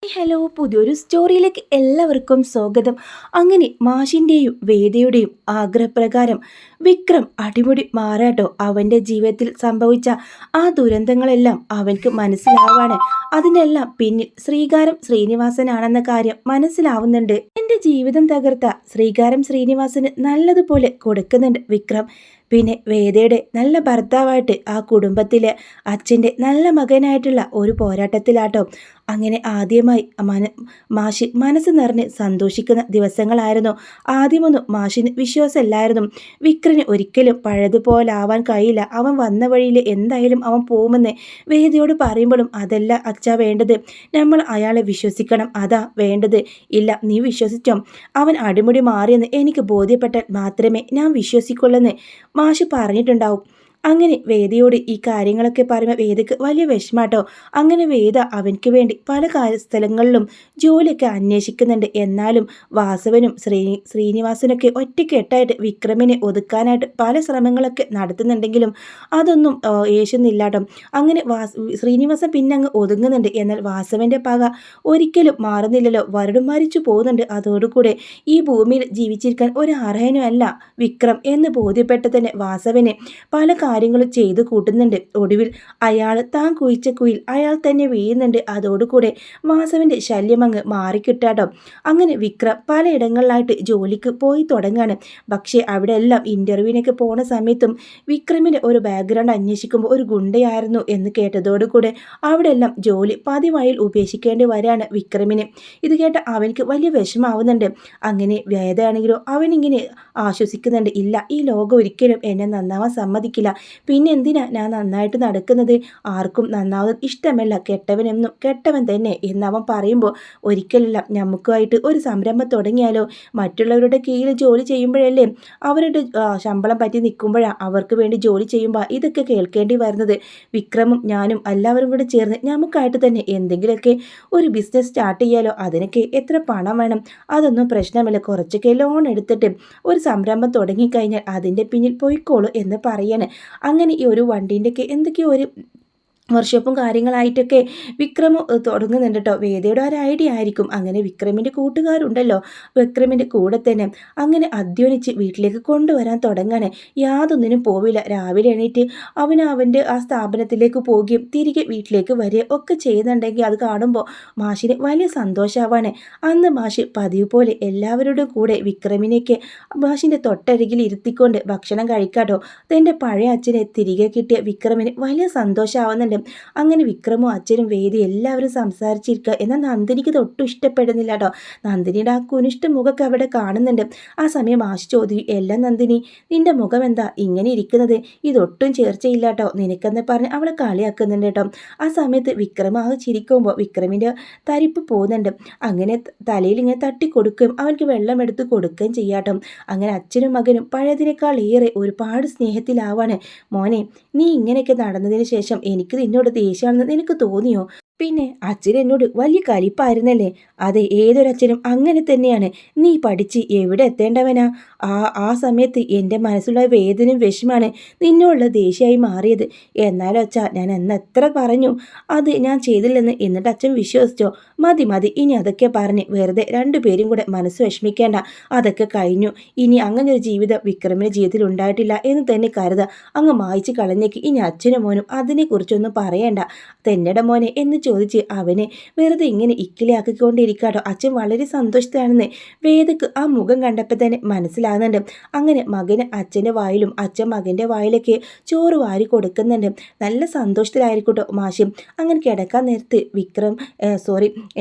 Hello, പുതിയൊരു സ്റ്റോറിയിലേക്ക് എല്ലാവർക്കും സ്വാഗതം. അങ്ങനെ മാഷിൻ്റെയും വേദയുടെയും ആഗ്രഹപ്രകാരം വിക്രം അടിമുടി മാറാട്ടോ. അവൻ്റെ ജീവിതത്തിൽ സംഭവിച്ച ആ ദുരന്തങ്ങളെല്ലാം അവൻക്ക് മനസ്സിലാവാണ്. അതിനെല്ലാം പിന്നിൽ ശ്രീകാരം ശ്രീനിവാസനാണെന്ന കാര്യം മനസ്സിലാവുന്നുണ്ട്. എൻ്റെ ജീവിതം തകർത്ത ശ്രീകാരം ശ്രീനിവാസന് നല്ലതുപോലെ കൊടുക്കുന്നുണ്ട് വിക്രം. പിന്നെ വേദയുടെ നല്ല ഭർത്താവായിട്ട് ആ കുടുംബത്തിലെ അച്ഛൻ്റെ നല്ല മകനായിട്ടുള്ള ഒരു പോരാട്ടത്തിലാട്ടോ. അങ്ങനെ ആദ്യമായി മാഷി മനസ്സ് നിറഞ്ഞ് സന്തോഷിക്കുന്ന ദിവസങ്ങളായിരുന്നു. ആദ്യമൊന്നും മാഷിന് വിശ്വാസമില്ലായിരുന്നു. വിക്രന് ഒരിക്കലും പഴയതുപോലാവാൻ കഴിയില്ല, അവൻ വന്ന വഴിയിൽ എന്തായാലും അവൻ പോകുമെന്ന് വേദിയോട് പറയുമ്പോഴും അതല്ല അച്ഛാ വേണ്ടത്, നമ്മൾ അയാളെ വിശ്വസിക്കണം, അതാ വേണ്ടത്. ഇല്ല, നീ വിശ്വസിച്ചോ, അവൻ അടിമുടി മാറിയെന്ന് എനിക്ക് ബോധ്യപ്പെട്ടാൽ മാത്രമേ ഞാൻ വിശ്വസിക്കുള്ളെന്ന് മാഷ് പറഞ്ഞിട്ടുണ്ടാവും. അങ്ങനെ വേദയോട് ഈ കാര്യങ്ങളൊക്കെ പറയുമ്പോൾ വേദയ്ക്ക് വലിയ വിഷമാട്ടോ. അങ്ങനെ വേദ അവൻക്ക് വേണ്ടി പല സ്ഥലങ്ങളിലും ജോലിയൊക്കെ അന്വേഷിക്കുന്നുണ്ട്. എന്നാലും വാസവനും ശ്രീനിവാസനൊക്കെ ഒറ്റക്കെട്ടായിട്ട് വിക്രമിനെ ഒതുക്കാനായിട്ട് പല ശ്രമങ്ങളൊക്കെ നടത്തുന്നുണ്ടെങ്കിലും അതൊന്നും ഏശുന്നില്ലാട്ടോ. അങ്ങനെ ശ്രീനിവാസൻ പിന്നെ അങ്ങ് ഒതുങ്ങുന്നുണ്ട്. എന്നാൽ വാസവൻ്റെ പക ഒരിക്കലും മാറുന്നില്ലല്ലോ, വരടും മരിച്ചു പോകുന്നുണ്ട്. അതോടുകൂടെ ഈ ഭൂമിയിൽ ജീവിച്ചിരിക്കാൻ ഒരു അർഹനും അല്ല വിക്രം എന്ന് ബോധ്യപ്പെട്ട് തന്നെ വാസവനെ പല കാര്യങ്ങളും ചെയ്തു കൂട്ടുന്നുണ്ട്. ഒടുവിൽ അയാൾ താൻ കുഴിച്ച കുയിൽ അയാൾ തന്നെ വീഴുന്നുണ്ട്. അതോടുകൂടെ വാസവന്റെ ശല്യം അങ്ങ് മാറിക്കിട്ടാട്ടോ. അങ്ങനെ വിക്രം പലയിടങ്ങളിലായിട്ട് ജോലിക്ക് പോയി തുടങ്ങാണ്. പക്ഷേ അവിടെ എല്ലാം ഇന്റർവ്യൂവിനൊക്കെ പോണ സമയത്തും വിക്രമിന്റെ ഒരു ബാക്ക്ഗ്രൗണ്ട് അന്വേഷിക്കുമ്പോൾ ഒരു ഗുണ്ടയായിരുന്നു എന്ന് കേട്ടതോടുകൂടെ അവിടെ എല്ലാം ജോലി പതിവായിൽ ഉപേക്ഷിക്കേണ്ടി വരാണ് വിക്രമിന്. ഇത് കേട്ട അവനക്ക് വലിയ വിഷമാവുന്നുണ്ട്. അങ്ങനെ വേദയാണെങ്കിലോ അവനിങ്ങനെ ആശ്വസിക്കുന്നുണ്ട്. ഇല്ല, ഈ ലോകം ഒരിക്കലും എന്നെ നന്നാവാൻ സമ്മതിക്കില്ല, പിന്നെ എന്തിനാ ഞാൻ നന്നായിട്ട് നടക്കുന്നത്, ആർക്കും നന്നാവുന്നത് ഇഷ്ടമല്ല, കെട്ടവനെന്നും കെട്ടവൻ തന്നെ എന്നവൻ പറയുമ്പോൾ ഒരിക്കലല്ല, നമുക്കുമായിട്ട് ഒരു സംരംഭം തുടങ്ങിയാലോ, മറ്റുള്ളവരുടെ കീഴിൽ ജോലി ചെയ്യുമ്പോഴല്ലേ അവരുടെ ശമ്പളം പറ്റി നിൽക്കുമ്പോഴാണ് അവർക്ക് വേണ്ടി ജോലി ചെയ്യുമ്പോൾ ഇതൊക്കെ കേൾക്കേണ്ടി വരുന്നത്. വിക്രമും ഞാനും എല്ലാവരും കൂടെ ചേർന്ന് നമുക്കായിട്ട് തന്നെ എന്തെങ്കിലുമൊക്കെ ഒരു ബിസിനസ് സ്റ്റാർട്ട് ചെയ്യാലോ, അതിനൊക്കെ എത്ര പണം വേണം, അതൊന്നും പ്രശ്നമില്ല, കുറച്ചൊക്കെ ലോൺ എടുത്തിട്ട് ഒരു സംരംഭം തുടങ്ങിക്കഴിഞ്ഞാൽ അതിൻ്റെ പിന്നിൽ പോയിക്കോളൂ എന്ന് പറയാണ്. അങ്ങനെ ഈ ഒരു വണ്ടീൻ്റെയൊക്കെ എന്തൊക്കെയോ ഒരു വർക്ക്ഷോപ്പും കാര്യങ്ങളായിട്ടൊക്കെ വിക്രം തുടങ്ങുന്നുണ്ട് കേട്ടോ. വേദയുടെ ഒരു ഐഡിയ ആയിരിക്കും. അങ്ങനെ വിക്രമിൻ്റെ കൂട്ടുകാരുണ്ടല്ലോ വിക്രമിൻ്റെ കൂടെ തന്നെ അങ്ങനെ അധ്വാനിച്ച് വീട്ടിലേക്ക് കൊണ്ടുവരാൻ തുടങ്ങാണ്. യാതൊന്നിനും പോവില്ല. രാവിലെ എണീറ്റ് അവൻ്റെ ആ സ്ഥാപനത്തിലേക്ക് പോവുകയും തിരികെ വീട്ടിലേക്ക് വരിക ഒക്കെ ചെയ്യുന്നുണ്ടെങ്കിൽ അത് കാണുമ്പോൾ മാഷിന് വലിയ സന്തോഷമാവാണ്. അന്ന് മാഷ് പതിവ് പോലെ എല്ലാവരോടും കൂടെ വിക്രമിനെയൊക്കെ മാഷിൻ്റെ തൊട്ടരികിൽ ഇരുത്തിക്കൊണ്ട് ഭക്ഷണം കഴിക്കാട്ടോ. തൻ്റെ പഴയ അച്ഛനെ തിരികെ കിട്ടിയ വിക്രമിന് വലിയ സന്തോഷമാവുന്നുണ്ട്. അങ്ങനെ വിക്രമും അച്ഛനും വേദി എല്ലാവരും സംസാരിച്ചിരിക്കുക. എന്നാൽ നന്ദിനിക്ക് തൊട്ടും ഇഷ്ടപ്പെടുന്നില്ല കേട്ടോ. നന്ദിനിയുടെ ആ കുനിഷ്ട മുഖമൊക്കെ അവിടെ കാണുന്നുണ്ട്. ആ സമയം ആശ ചോദിക്കും, എല്ലാം നന്ദിനി, നിന്റെ മുഖം എന്താ ഇങ്ങനെ ഇരിക്കുന്നത്, ഇതൊട്ടും ചേർച്ചയില്ല കേട്ടോ നിനക്കെന്ന് പറഞ്ഞ് അവളെ കളിയാക്കുന്നുണ്ട് കേട്ടോ. ആ സമയത്ത് വിക്രം ആ ചിരിക്കുമ്പോൾ വിക്രമിൻ്റെ തരിപ്പ് പോകുന്നുണ്ട്. അങ്ങനെ തലയിൽ ഇങ്ങനെ തട്ടിക്കൊടുക്കുകയും അവർക്ക് വെള്ളം എടുത്ത് കൊടുക്കുകയും ചെയ്യാട്ടോ. അങ്ങനെ അച്ഛനും മകനും പഴയതിനേക്കാൾ ഏറെ ഒരുപാട് സ്നേഹത്തിലാവാണ്. മോനെ, നീ ഇങ്ങനെയൊക്കെ നടന്നതിന് ശേഷം എനിക്ക് നിന്നോട് ദേഷ്യമാണെന്ന് നിനക്ക് തോന്നിയോ? പിന്നെ അച്ഛൻ എന്നോട് വലിയ കലിപ്പായിരുന്നല്ലേ? അതെ, ഏതൊരച്ഛനും അങ്ങനെ തന്നെയാണ്. നീ പഠിച്ച് എവിടെ എത്തേണ്ടവനാ? ആ സമയത്ത് എൻ്റെ മനസ്സിലുള്ള വേദനയും വിഷമാണ് നിന്നോടുള്ള ദേഷ്യമായി മാറിയത്. എന്നാലും അച്ഛാ, ഞാൻ അന്ന് എത്ര പറഞ്ഞു അത് ഞാൻ ചെയ്തില്ലെന്ന്, എന്നിട്ട് അച്ഛൻ വിശ്വസിച്ചോ? മതി മതി, ഇനി അതൊക്കെ പറഞ്ഞ് വെറുതെ രണ്ടുപേരും കൂടെ മനസ്സ് വിഷമിക്കേണ്ട. അതൊക്കെ കഴിഞ്ഞു. ഇനി അങ്ങനെ ഒരു ജീവിതം വിക്രമിൻ്റെ ജീവിതത്തിൽ ഉണ്ടായിട്ടില്ല എന്ന് തന്നെ കരുതുക. അങ്ങ് മായ്ച്ച് കളഞ്ഞേക്ക്. ഇനി അച്ഛനും മോനും അതിനെക്കുറിച്ചൊന്നും പറയണ്ട. തെന്നട മോനെ എന്ന് ചോദിച്ച് അവനെ വെറുതെ ഇങ്ങനെ ഇക്കിളിയാക്കിക്കൊണ്ടിരിക്കാട്ടോ. അച്ഛൻ വളരെ സന്തോഷത്തിലാണെന്ന് വേദക്ക് ആ മുഖം കണ്ടപ്പോൾ തന്നെ മനസ്സിലാകുന്നുണ്ട്. അങ്ങനെ മകന് അച്ഛൻ്റെ വായിലും അച്ഛൻ മകൻ്റെ വായിലൊക്കെ ചോറ് വാരി കൊടുക്കുന്നുണ്ട്. നല്ല സന്തോഷത്തിലായിരിക്കട്ടോ മാഷി. അങ്ങനെ കിടക്കാൻ നേരത്ത്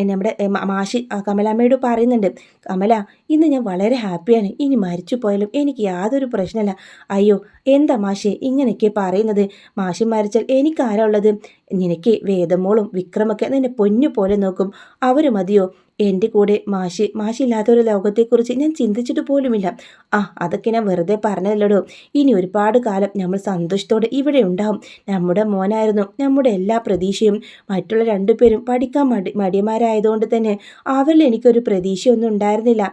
നമ്മുടെ മാഷി കമലാമ്മയോട് പറയുന്നുണ്ട്, കമല, ഇന്ന് ഞാൻ വളരെ ഹാപ്പിയാണ്, ഇനി മരിച്ചു പോയാലും എനിക്ക് യാതൊരു പ്രശ്നമില്ല. അയ്യോ, എന്താ മാഷേ ഇങ്ങനെയൊക്കെ പറയുന്നത്? മാഷി മരിച്ചാൽ എനിക്കാരാ ഉള്ളത്? നിനക്ക് വേദമോളും വിക്രമൊക്കെ നിന്നെ പൊന്നു പോലെ നോക്കും, അവർ മതിയോ എൻ്റെ കൂടെ? മാഷില്ലാത്തൊരു ലോകത്തെക്കുറിച്ച് ഞാൻ ചിന്തിച്ചിട്ട് പോലുമില്ല. അതൊക്കെ ഞാൻ വെറുതെ പറഞ്ഞതല്ലടോ. ഇനി ഒരുപാട് കാലം നമ്മൾ സന്തോഷത്തോടെ ഇവിടെ ഉണ്ടാവും. നമ്മുടെ മോനായിരുന്നു നമ്മുടെ എല്ലാ പ്രതീക്ഷയും. മറ്റുള്ള രണ്ടുപേരും പഠിക്കാൻ മടിയന്മാരായതുകൊണ്ട് തന്നെ അവരിൽ എനിക്കൊരു പ്രതീക്ഷയൊന്നും ഉണ്ടായിരുന്നില്ല.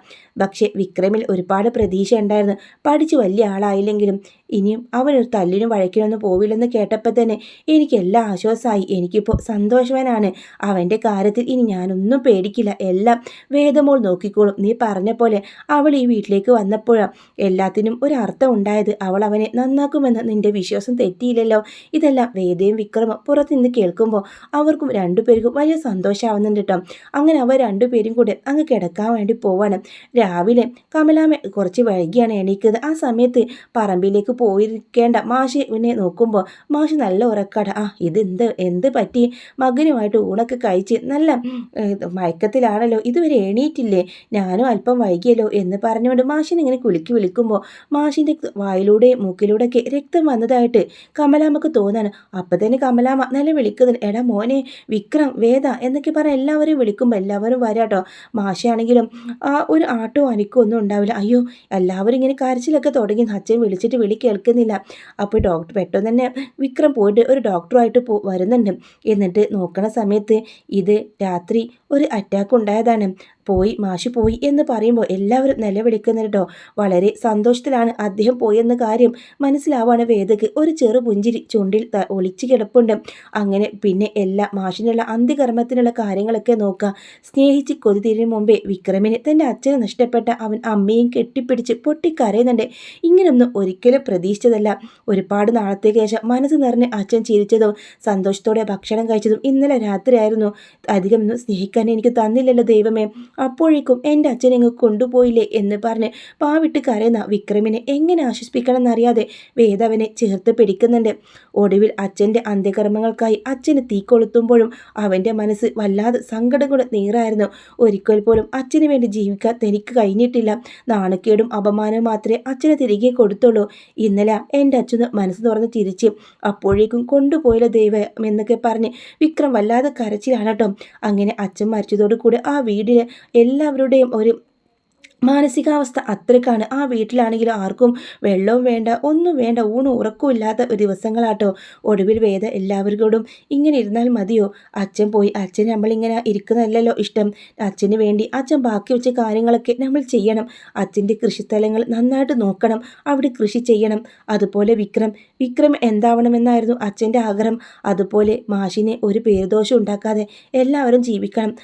പക്ഷേ വിക്രമിൽ ഒരുപാട് പ്രതീക്ഷ ഉണ്ടായിരുന്നു. പഠിച്ച് വലിയ ആളായില്ലെങ്കിലും ഇനിയും അവനൊരു തല്ലിനും വഴക്കിനൊന്നും പോവില്ലെന്ന് കേട്ടപ്പോൾ തന്നെ എനിക്ക് എല്ലാം ആശ്വാസമായി. എനിക്കിപ്പോൾ സന്തോഷവാനാണ്. അവൻ്റെ കാര്യത്തിൽ ഇനി ഞാനൊന്നും പേടിക്കില്ല. എല്ലാം വേദമോൾ നോക്കിക്കോളും. നീ പറഞ്ഞ പോലെ അവൾ ഈ വീട്ടിലേക്ക് വന്നപ്പോഴാണ് എല്ലാത്തിനും ഒരർത്ഥം ഉണ്ടായത്. അവൾ അവനെ നന്നാക്കുമെന്ന് നിന്റെ വിശ്വാസം തെറ്റിയില്ലല്ലോ. ഇതെല്ലാം വേദയും വിക്രമും പുറത്തുനിന്ന് കേൾക്കുമ്പോൾ അവർക്കും രണ്ടുപേർക്കും വലിയ സന്തോഷമാവുന്നുണ്ട് കേട്ടോ. അങ്ങനെ അവർ രണ്ടുപേരും കൂടെ അങ്ങ് കിടക്കാൻ വേണ്ടി പോവാണ്. രാവിലെ കമലാമ്മ കുറച്ച് വൈകിയാണ് എണീക്കുന്നത്. ആ സമയത്ത് പറമ്പിലേക്ക് പോയിരിക്കേണ്ട മാഷിനെ നോക്കുമ്പോൾ മാഷ് നല്ല ഉറക്കാണ്. എന്ത് പറ്റി? മകനുമായിട്ട് ഊണൊക്കെ കഴിച്ച് നല്ല മയക്കത്തിലാണല്ലോ, ഇതുവരെ എണീറ്റില്ലേ? ഞാനും അല്പം വൈകിയല്ലോ എന്ന് പറഞ്ഞുകൊണ്ട് മാഷിനെ ഇങ്ങനെ കുലുക്കി വിളിക്കുമ്പോൾ മാഷിൻ്റെ വായിലൂടെയും മൂക്കിലൂടെയൊക്കെ രക്തം വന്നതായിട്ട് കമലാമ്മക്ക് തോന്നാണ്. അപ്പം തന്നെ കമലാമ്മ നല്ല വിളിക്കുന്നുണ്ട്, എടാ മോനെ വിക്രം, വേദ എന്നൊക്കെ പറഞ്ഞ് എല്ലാവരെയും വിളിക്കുമ്പോൾ എല്ലാവരും വരാട്ടോ. മാഷാണെങ്കിലും ഒരു ആട്ടോ അനിക്കോ ഒന്നും ഉണ്ടാവില്ല. അയ്യോ, എല്ലാവരും ഇങ്ങനെ കരച്ചിലൊക്കെ തുടങ്ങി. അച്ഛൻ വിളിച്ചിട്ട് വിളി കേൾക്കുന്നില്ല. അപ്പോൾ ഡോക്ടർ പെട്ടെന്ന് തന്നെ വിക്രം പോയിട്ട് ഒരു ഡോക്ടറുമായിട്ട് വരുന്നുണ്ട്. എന്നിട്ട് നോക്കണ സമയത്ത് ഇത് രാത്രി ഒരു അറ്റാക്ക് ഉണ്ടായതാണ്, മാഷി പോയി എന്ന് പറയുമ്പോൾ എല്ലാവരും നിലവിളിക്കുന്നുണ്ട് കേട്ടോ. വളരെ സന്തോഷത്തിലാണ് അദ്ദേഹം പോയെന്ന കാര്യം മനസ്സിലാവാണ് വേദക്ക്. ഒരു ചെറു പുഞ്ചിരി ചുണ്ടിൽ ഒളിച്ചു കിടപ്പുണ്ട്. അങ്ങനെ പിന്നെ മാഷിനുള്ള അന്ത്യകർമ്മത്തിനുള്ള കാര്യങ്ങളൊക്കെ നോക്കുക. സ്നേഹിച്ച് കൊതിതീരിന് മുമ്പേ വിക്രമിന് തൻ്റെ അച്ഛനെ നഷ്ടപ്പെട്ട അവൻ അമ്മയും കെട്ടിപ്പിടിച്ച് പൊട്ടിക്കരയുന്നുണ്ട്. ഇങ്ങനൊന്നും ഒരിക്കലും പ്രതീക്ഷിച്ചതല്ല. ഒരുപാട് നാളത്തേക്ക് ശേഷം മനസ്സ് നിറഞ്ഞ് അച്ഛൻ ചിരിച്ചതും സന്തോഷത്തോടെ ഭക്ഷണം കഴിച്ചതും ഇന്നലെ രാത്രിയായിരുന്നു. അധികം ഒന്നും സ്നേഹിക്കാൻ എനിക്ക് തന്നില്ലല്ലോ ദൈവമേ, അപ്പോഴേക്കും എൻ്റെ അച്ഛനെങ്ങ് കൊണ്ടുപോയില്ലേ എന്ന് പറഞ്ഞ് പാവിട്ട് കരയുന്ന വിക്രമിനെ എങ്ങനെ ആശ്വസിപ്പിക്കണമെന്നറിയാതെ വേദവനെ ചേർത്ത് പിടിക്കുന്നുണ്ട്. ഒടുവിൽ അച്ഛൻ്റെ അന്ത്യകർമ്മങ്ങൾക്കായി അച്ഛന് തീ കൊളുത്തുമ്പോഴും അവൻ്റെ മനസ്സ് വല്ലാതെ സങ്കടം കൊണ്ട് നീറായിരുന്നു. ഒരിക്കൽ പോലും അച്ഛന് വേണ്ടി ജീവിക്കാൻ തനിക്ക് കഴിഞ്ഞിട്ടില്ല. നാണക്കേടും അപമാനവും മാത്രമേ അച്ഛനെ തിരികെ കൊടുത്തുള്ളൂ. ഇന്നലെ എൻ്റെ അച്ഛന് മനസ്സ് തുറന്ന് ചിരിച്ച് അപ്പോഴേക്കും കൊണ്ടുപോയില്ല ദൈവം എന്നൊക്കെ പറഞ്ഞ് വിക്രം വല്ലാതെ കരച്ചിലാണ് കേട്ടോ. അങ്ങനെ അച്ഛൻ മരിച്ചതോടുകൂടി ആ വീടിന് എല്ലാവരുടെയും ഒരു മാനസികാവസ്ഥ അത്രക്കാണ്. ആ വീട്ടിലാണെങ്കിൽ ആർക്കും വെള്ളവും വേണ്ട, ഒന്നും വേണ്ട, ഊണും ഉറക്കവും ഇല്ലാത്ത ഒരു ദിവസങ്ങളാട്ടോ. ഒടുവിൽ വേദ എല്ലാവരോടും ഇങ്ങനെ ഇരുന്നാൽ മതിയോ? അച്ഛൻ പോയി, അച്ഛൻ നമ്മളിങ്ങനെ ഇരിക്കുന്നതല്ലല്ലോ ഇഷ്ടം. അച്ഛന് വേണ്ടി അച്ഛൻ ബാക്കി വെച്ച കാര്യങ്ങളൊക്കെ നമ്മൾ ചെയ്യണം. അച്ഛൻ്റെ കൃഷിസ്ഥലങ്ങൾ നന്നായിട്ട് നോക്കണം, അവിടെ കൃഷി ചെയ്യണം. അതുപോലെ വിക്രം എന്താവണമെന്നായിരുന്നു അച്ഛൻ്റെ ആഗ്രഹം. അതുപോലെ മാഷിനെ ഒരു പേരുദോഷം ഉണ്ടാക്കാതെ എല്ലാവരും ജീവിക്കണം.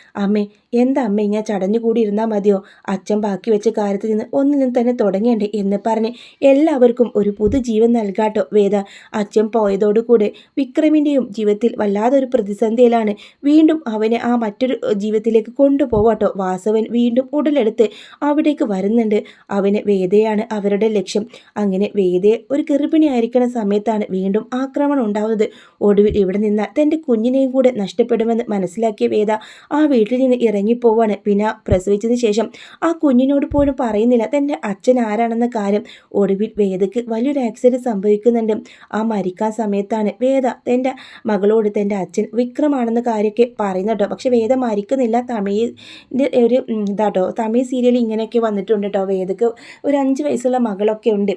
എന്താ അമ്മ ഇങ്ങനെ ചടഞ്ഞുകൂടി ഇരുന്നാൽ മതിയോ? അച്ഛൻ ബാക്കി വെച്ച കാര്യത്തിൽ നിന്ന് ഒന്നിനും തന്നെ തുടങ്ങേണ്ടേ എന്ന് പറഞ്ഞ് എല്ലാവർക്കും ഒരു പുതുജീവൻ നൽകാട്ടോ വേദ. അച്ഛൻ പോയതോടുകൂടെ വിക്രമിൻ്റെയും ജീവിതത്തിൽ വല്ലാതൊരു പ്രതിസന്ധിയിലാണ്. വീണ്ടും അവനെ ആ മറ്റൊരു ജീവിതത്തിലേക്ക് കൊണ്ടുപോവാട്ടോ. വാസവൻ വീണ്ടും ഉടലെടുത്ത് അവിടേക്ക് വരുന്നുണ്ട്. അവന് വേദയാണ് അവരുടെ ലക്ഷ്യം. അങ്ങനെ വേദയെ ഒരു ഗർഭിണിയായിരിക്കുന്ന സമയത്താണ് വീണ്ടും ആക്രമണം ഉണ്ടാവുന്നത്. ഒടുവിൽ ഇവിടെ നിന്ന് തൻ്റെ കുഞ്ഞിനെയും കൂടെ നഷ്ടപ്പെടുമെന്ന് മനസ്സിലാക്കിയ വേദ ആ വീട്ടിൽ നിന്ന് ഇറങ്ങിപ്പോവാണ്. പിന്നെ പ്രസവിച്ചതിന് ശേഷം ആ കുഞ്ഞിനോട് പോലും പറയുന്നില്ല തൻ്റെ അച്ഛൻ ആരാണെന്ന കാര്യം. ഒടുവിൽ വേദയ്ക്ക് വലിയൊരു ആക്സിഡൻറ്റ് സംഭവിക്കുന്നുണ്ട്. ആ മരിക്കാൻ സമയത്താണ് വേദ തൻ്റെ മകളോട് തൻ്റെ അച്ഛൻ വിക്രമാണെന്ന കാര്യമൊക്കെ പറയുന്നുണ്ടോ. പക്ഷെ വേദ മരിക്കുന്നില്ല. തമിഴിൻ്റെ ഒരു ഇതാട്ടോ, തമിഴ് സീരിയൽ ഇങ്ങനെയൊക്കെ വന്നിട്ടുണ്ട് കേട്ടോ. വേദക്ക് ഒരു 5 വയസ്സുള്ള മകളൊക്കെ ഉണ്ട്.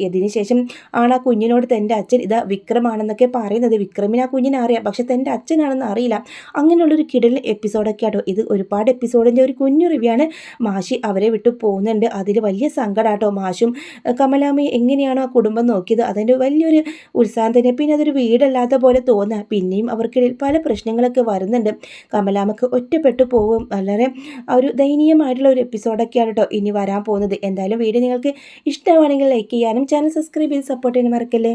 ഇതിന് ശേഷം ആണ് ആ കുഞ്ഞിനോട് തൻ്റെ അച്ഛൻ വിക്രമാണെന്നൊക്കെ പറയുന്നത്. വിക്രമിന് ആ കുഞ്ഞിനെ അറിയാം, പക്ഷെ തൻ്റെ അച്ഛനാണെന്ന് അറിയില്ല. അങ്ങനെയുള്ളൊരു കിടൽ എപ്പിസോഡൊക്കെ ആട്ടോ. ഇത് ഒരുപാട് എപ്പിസോഡിൻ്റെ ഒരു കുഞ്ഞു റിവ്യൂ ആണ്. മാഷി അവരെ വിട്ടു പോകുന്നുണ്ട്. അതിൽ വലിയ സങ്കടമാട്ടോ. മാഷും കമലാമ്മയും എങ്ങനെയാണോ ആ കുടുംബം നോക്കിയത് അതിൻ്റെ വലിയൊരു ഉത്സാഹം തന്നെ. പിന്നെ അതൊരു വീടല്ലാത്ത പോലെ തോന്നുക. പിന്നെയും അവർക്കിടയിൽ പല പ്രശ്നങ്ങളൊക്കെ വരുന്നുണ്ട്. കമലാമ്മക്ക് ഒറ്റപ്പെട്ടു പോകും. വളരെ ഒരു ദയനീയമായിട്ടുള്ള ഒരു എപ്പിസോഡൊക്കെയാണ് കേട്ടോ ഇനി വരാൻ പോകുന്നത്. എന്തായാലും വീഡിയോ നിങ്ങൾക്ക് ഇഷ്ടമാണെങ്കിൽ ലൈക്ക് ചെയ്യാനും ചാനൽ സബ്സ്ക്രൈബ് ചെയ്ത് സപ്പോർട്ട് ചെയ്യാനും മറക്കല്ലേ.